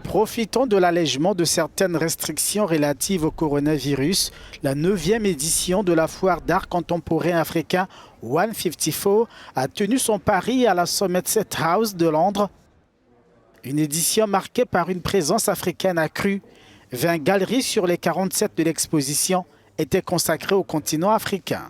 Profitant de l'allègement de certaines restrictions relatives au coronavirus, la 9e édition de la foire d'art contemporain africain 154 a tenu son pari à la Somerset House de Londres. Une édition marquée par une présence africaine accrue. 20 galeries sur les 47 de l'exposition étaient consacrées au continent africain.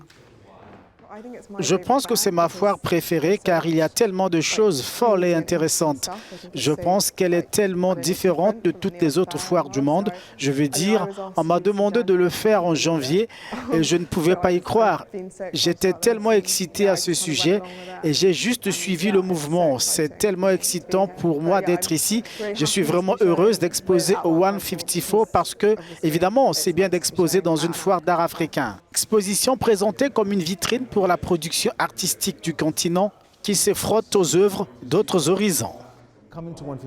Je pense que c'est ma foire préférée car il y a tellement de choses folles et intéressantes. Je pense qu'elle est tellement différente de toutes les autres foires du monde. Je veux dire, on m'a demandé de le faire en janvier et je ne pouvais pas y croire. J'étais tellement excité à ce sujet et j'ai juste suivi le mouvement. C'est tellement excitant pour moi d'être ici. Je suis vraiment heureuse d'exposer au 154 parce que, évidemment, c'est bien d'exposer dans une foire d'art africain. Exposition présentée comme une vitrine pour la production artistique du continent qui se frotte aux œuvres d'autres horizons.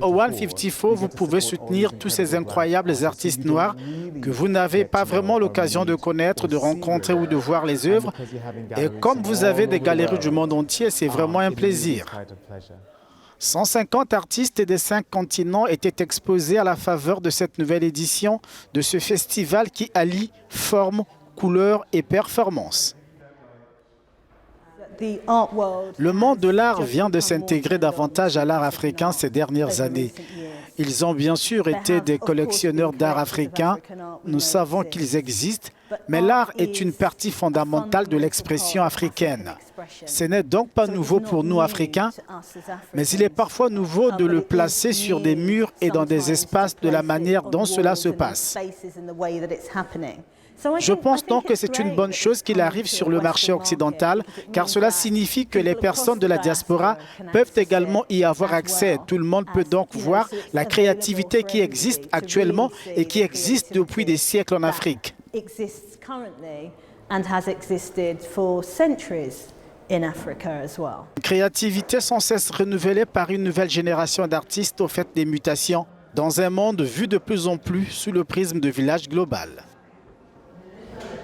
Au 154, vous pouvez soutenir tous ces incroyables artistes noirs que vous n'avez pas vraiment l'occasion de connaître, de rencontrer ou de voir les œuvres. Et comme vous avez des galeries du monde entier, c'est vraiment un plaisir. 150 artistes des 5 continents étaient exposés à la faveur de cette nouvelle édition de ce festival qui allie forme, couleur et performance. Le monde de l'art vient de s'intégrer davantage à l'art africain ces dernières années. Ils ont bien sûr été des collectionneurs d'art africain, nous savons qu'ils existent, mais l'art est une partie fondamentale de l'expression africaine. Ce n'est donc pas nouveau pour nous Africains, mais il est parfois nouveau de le placer sur des murs et dans des espaces de la manière dont cela se passe. Je pense donc que c'est une bonne chose qu'il arrive sur le marché occidental, car cela signifie que les personnes de la diaspora peuvent également y avoir accès. Tout le monde peut donc voir la créativité qui existe actuellement et qui existe depuis des siècles en Afrique. Une créativité sans cesse renouvelée par une nouvelle génération d'artistes au fait des mutations, dans un monde vu de plus en plus sous le prisme de village global.